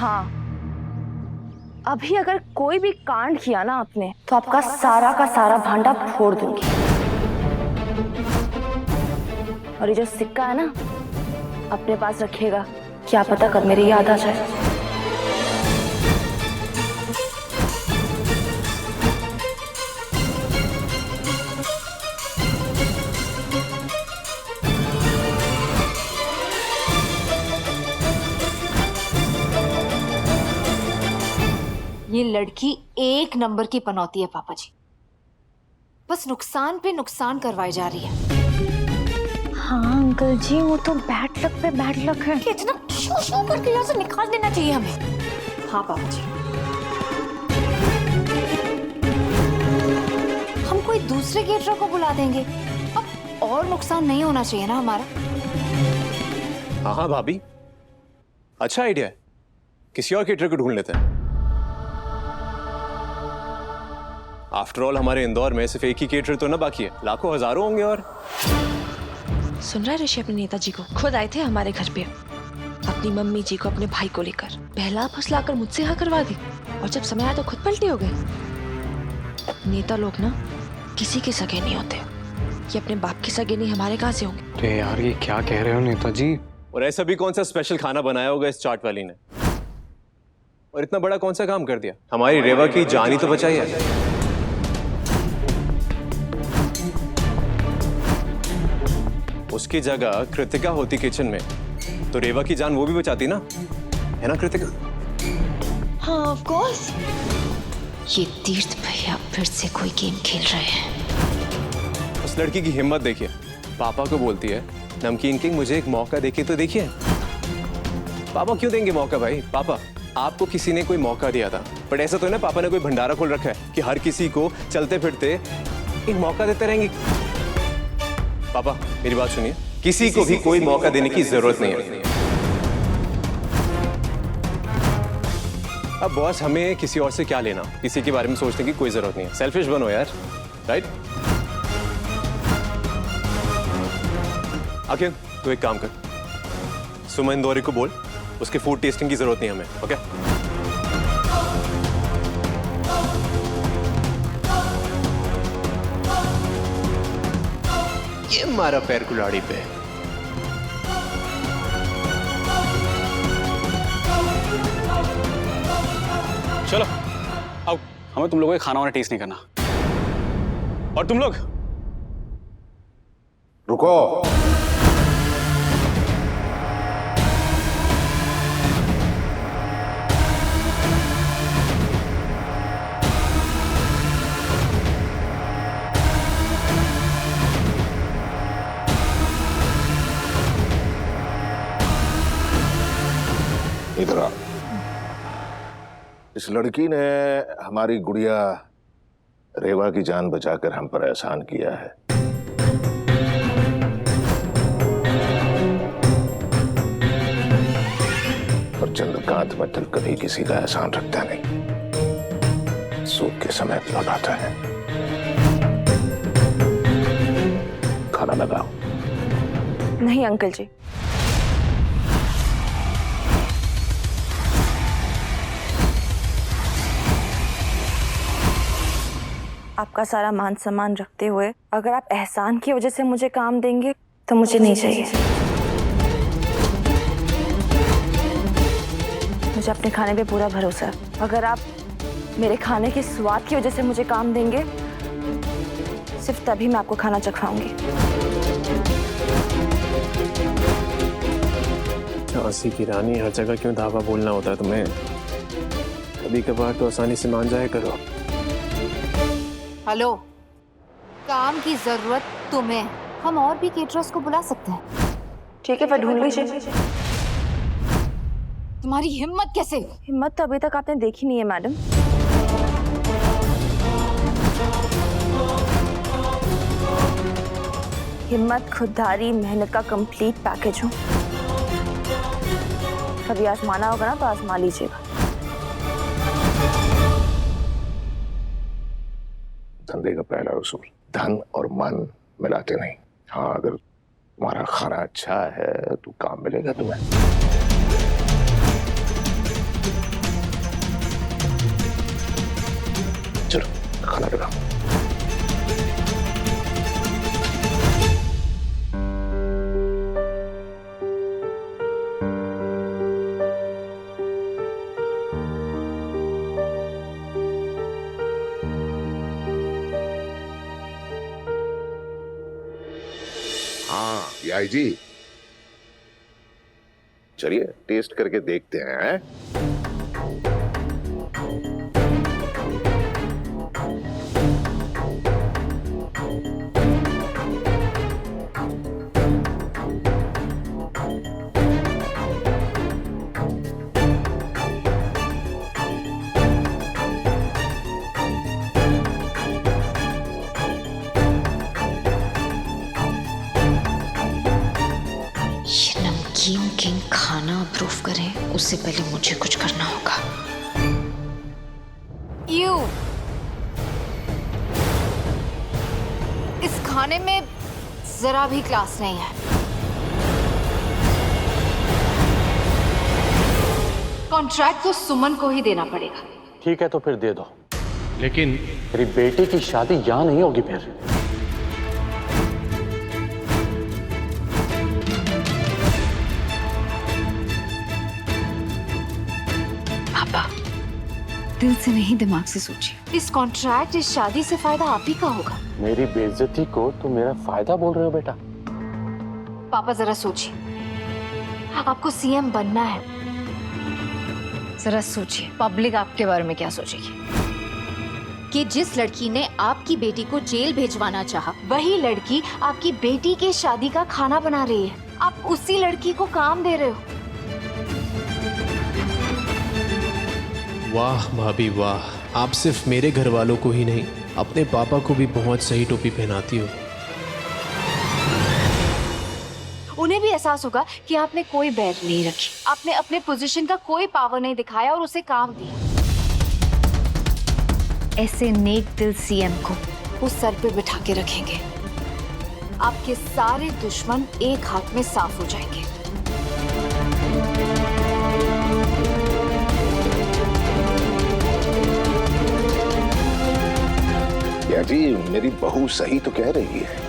हाँ, अभी अगर कोई भी कांड किया ना आपने तो आपका सारा का सारा भांडा फोड़ दूंगी। और ये जो सिक्का है ना अपने पास रखिएगा, क्या पता कब मेरी याद आ जाए। ये लड़की एक नंबर की पनौती है पापा जी, बस नुकसान पे नुकसान करवाई जा रही है। हाँ अंकल जी, वो तो बैड लक पे बैड लक है। इतना शो शो करके यहाँ से निकाल देना चाहिए हमें। हाँ पापा जी, हम कोई दूसरे केटरर को बुला देंगे, अब और नुकसान नहीं होना चाहिए ना हमारा। हाँ हाँ भाभी, अच्छा आइडिया है, किसी और केटरर को ढूंढ लेते हैं। आफ्टर ऑल हमारे इंदौर में सिर्फ एक ही केटरर तो ना बाकी है, लाखों हजारों होंगे। और सुन रहा है ऋषि अपने नेताजी को? खुद आए थे हमारे घर पे अपनी मम्मी जी को अपने भाई को लेकर, पहला फसलाकर मुझसे हाँ करवा दी, और जब समय आया तो खुद पलटे हो गए। नेता लोग ना किसी के सगे नहीं होते, ये अपने बाप के सगे नहीं, हमारे कहाँ से होंगे? अरे यार ये क्या कह रहे हो नेताजी? और ऐसा भी कौन सा स्पेशल खाना बनाया होगा इस चाट वाली ने, और इतना बड़ा कौन सा काम कर दिया? हमारी रेवा की जान ही तो बचाई है। उसकी जगह कृतिका होती किचन में तो रेवा की जान वो भी बचाती ना, है ना कृतिका? हाँ ऑफ कोर्स। ये तीर्थ भैया फिर से कोई गेम खेल रहे हैं। उस लड़की की हिम्मत देखिए, पापा को बोलती है नमकीन किंग मुझे एक मौका देखिए तो देखिए। पापा क्यों देंगे मौका भाई? पापा आपको किसी ने कोई मौका दिया था, बट ऐसा तो है ना पापा ने कोई भंडारा खोल रखा है कि हर किसी को चलते फिरते एक मौका देते रहेंगे। पापा मेरी बात सुनिए, किसी को भी कोई मौका देने की जरूरत नहीं है। अब बॉस हमें किसी और से क्या लेना, किसी के बारे में सोचने की कोई जरूरत नहीं है। सेल्फिश बनो यार, राइट? आखिर तू एक काम कर, सुमन इंदौरी को बोल उसके फूड टेस्टिंग की जरूरत नहीं हमें, ओके? ये मारा पैर कुल्हाड़ी पे। चलो आओ, हमें तुम लोगों के खाना वाना टेस्ट नहीं करना। और तुम लोग रुको। इधर आ। इस लड़की ने हमारी गुड़िया रेवा की जान बचाकर हम पर एहसान किया है। और चंद्रकांत मित्तल कभी किसी का एहसान रखता नहीं, सूख के समय लौटाता है। खाना लगाओ। नहीं अंकल जी, आपका सारा मान सम्मान रखते हुए अगर आप एहसान की वजह से मुझे काम देंगे तो मुझे नहीं चाहिए। मुझे अपने खाने पे पूरा भरोसा है। अगर आप मेरे खाने के स्वाद की वजह से मुझे काम देंगे सिर्फ तभी मैं आपको खाना चखवाऊंगी। झांसी की रानी, हर जगह क्यों धावा बोलना होता है तुम्हें? कभी कभार तो आसानी से मान जाया करो। हेलो, काम की जरूरत तुम्हें, हम और भी केटरर्स को बुला सकते हैं। ठीक है, फिर ढूंढ लीजिए। तुम्हारी हिम्मत कैसे? हिम्मत तो अभी तक आपने देखी नहीं है मैडम। हिम्मत, खुददारी, मेहनत का कंप्लीट पैकेज हूँ। कभी आजमाना होगा ना तो आजमा लीजिएगा। धंधे का पहला उसूल, धन और मन मिलाते नहीं। हाँ, अगर तुम्हारा खाना अच्छा है तो काम मिलेगा तुम्हें। चलो खाना बनाओ। हाँ याई जी, चलिए टेस्ट करके देखते हैं। ये नमकीन किंग खाना अप्रूव करें उससे पहले मुझे कुछ करना होगा। यू इस खाने में जरा भी क्लास नहीं है। कॉन्ट्रैक्ट तो सुमन को ही देना पड़ेगा। ठीक है तो फिर दे दो, लेकिन मेरी बेटी की शादी यहाँ नहीं होगी फिर। पापा दिल से नहीं दिमाग से सोचिए। इस कॉन्ट्रैक्ट इस शादी से फायदा आप ही का होगा। मेरी बेइज्जती को तुम मेरा फायदा बोल रहे हो बेटा? पापा जरा सोचिए, आपको सीएम बनना है। जरा सोचिए पब्लिक आपके बारे में क्या सोचेगी। कि जिस लड़की ने आपकी बेटी को जेल भेजवाना चाहा, वही लड़की आपकी बेटी के शादी का खाना बना रही है। आप उसी लड़की को काम दे रहे हो। वाह भाभी वाह, आप सिर्फ मेरे घर वालों को ही नहीं अपने पापा को भी बहुत सही टोपी पहनाती हो। उन्हें भी एहसास होगा कि आपने कोई बैर नहीं रखी, आपने अपने पोजीशन का कोई पावर नहीं दिखाया और उसे काम दिया। ऐसे नेक दिल सीएम को वो सर पे बिठा के रखेंगे। आपके सारे दुश्मन एक हाथ में साफ हो जाएंगे। या जी मेरी बहू सही तो कह रही है।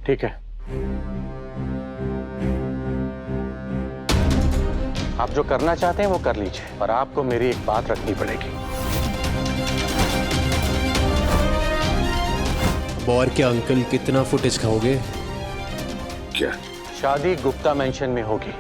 ठीक है, आप जो करना चाहते हैं वो कर लीजिए, पर आपको मेरी एक बात रखनी पड़ेगी। और क्या अंकल, कितना फुटेज खाओगे? क्या? शादी गुप्ता मेंशन में होगी।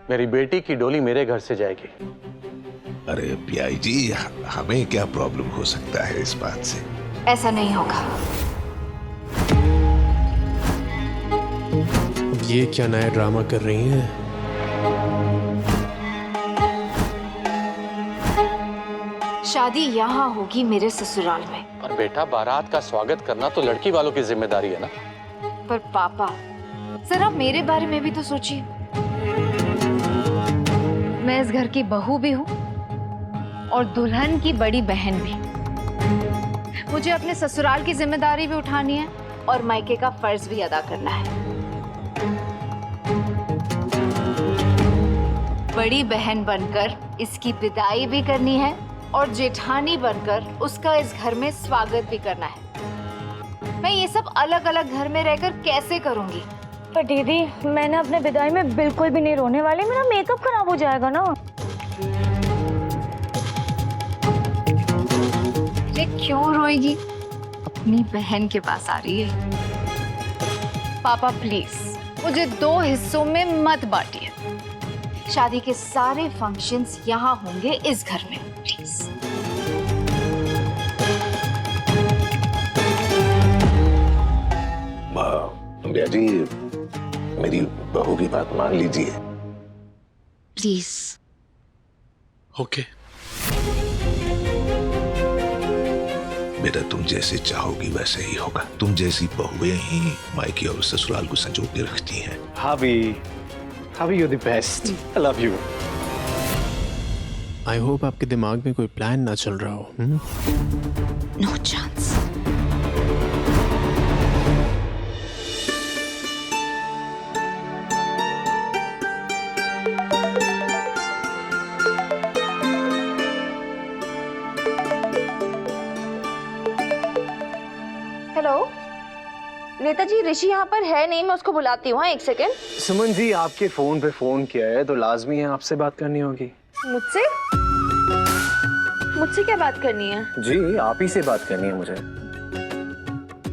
मेरी बेटी की डोली मेरे घर से जाएगी। अरे पियाई जी, हमें क्या प्रॉब्लम हो सकता है इस बात से? ऐसा नहीं होगा। ये क्या नया ड्रामा कर रही हैं? शादी यहाँ होगी मेरे ससुराल में। पर बेटा, बारात का स्वागत करना तो लड़की वालों की जिम्मेदारी है ना। पर पापा जरा मेरे बारे में भी तो सोचिए। मैं इस घर की बहू भी हूँ और दुल्हन की बड़ी बहन भी। मुझे अपने ससुराल की जिम्मेदारी भी उठानी है और मायके का फर्ज भी अदा करना है। बड़ी बहन बनकर इसकी विदाई भी करनी है और जेठानी बनकर उसका इस घर में स्वागत भी करना है। मैं ये सब अलग अलग घर में रहकर कैसे करूंगी? पर दीदी, मैं ना अपने विदाई में बिल्कुल भी नहीं रोने वाली। मेरा मेकअप खराब हो जाएगा ना। ये क्यों रोएगी? अपनी बहन के पास आ रही है। पापा प्लीज मुझे 2 हिस्सों में मत बांटिए। शादी के सारे फंक्शंस यहाँ होंगे इस घर में, प्लीज। भैया जी, मेरी बहू की बात मान लीजिए। प्लीज। ओके। बेटा, तुम जैसे चाहोगी वैसे ही होगा। तुम जैसी बहुएं ही मायके और ससुराल को संजो के रखती हैं। Bhabhi you the best. I love you. I hope आपके दिमाग में कोई प्लान ना चल रहा हो। No chance. हेलो नेताजी, ऋषि यहाँ पर है नहीं, मैं उसको बुलाती हूँ। एक सेकेंड। सुमन जी आपके फोन पे फोन किया है तो लाजमी है आपसे बात करनी होगी। मुझसे? मुझसे क्या बात करनी है? जी आप ही से बात करनी है मुझे।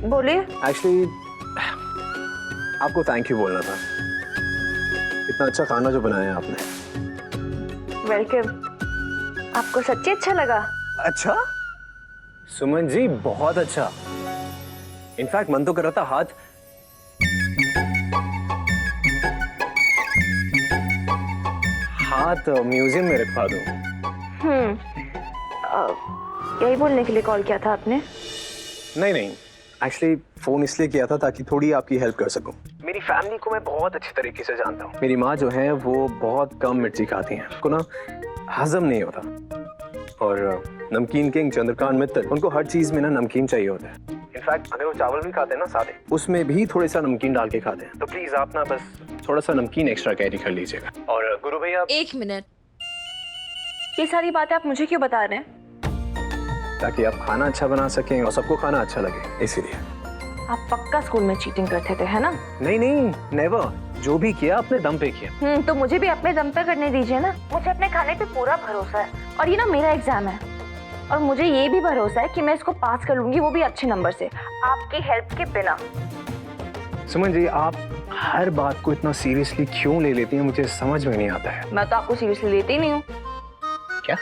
बोलिए। एक्चुअली आपको थैंक यू बोलना था, इतना अच्छा खाना जो बनाया आपने। वेलकम। आपको सच्ची अच्छा लगा? अच्छा सुमन जी, बहुत अच्छा। इनफैक्ट मन तो कर रहा था हाथ म्यूजियम में रखवा दूं। यही बोलने के लिए कॉल किया था आपने? नहीं नहीं, एक्चुअली फोन इसलिए किया था ताकि थोड़ी आपकी हेल्प कर सकूं। मेरी फैमिली को मैं बहुत अच्छी तरीके से जानता हूँ। मेरी माँ जो है वो बहुत कम मिर्ची खाती हैं, उनको ना हजम नहीं होता। और नमकीन किंग चंद्रकांत मित्तल, उनको हर चीज में ना नमकीन चाहिए होता है। इनफैक्ट अगर वो चावल भी खाते हैं ना सादे, उसमें भी थोड़ा सा नमकीन डाल के खाते हैं। तो प्लीज आप ना बस थोड़ा सा नमकीन एक्स्ट्रा कैरी कर लीजिएगा। और गुरु भैया, एक मिनट, ये सारी बातें आप मुझे क्यों बता रहे हैं? ताकि आप खाना अच्छा बना सकें और सबको खाना अच्छा लगे, इसीलिए। आप पक्का स्कूल में चीटिंग करते थे, है ना? नहीं नहीं, नेवर। जो भी किया अपने दम पे किया। तो मुझे भी अपने दम पे करने दीजिए ना। मुझे अपने खाने पे पूरा भरोसा है, और ये ना मेरा एग्जाम है, और मुझे ये भी भरोसा है कि मैं इसको पास कर लूंगी, वो भी अच्छे नंबर से, आपकी हेल्प के बिना। सुमन जी, आप हर बात को इतना सीरियसली क्यों ले लेती हैं, मुझे समझ में नहीं आता है। मैं तो आपको सीरियसली लेती ही नहीं हूँ। क्या?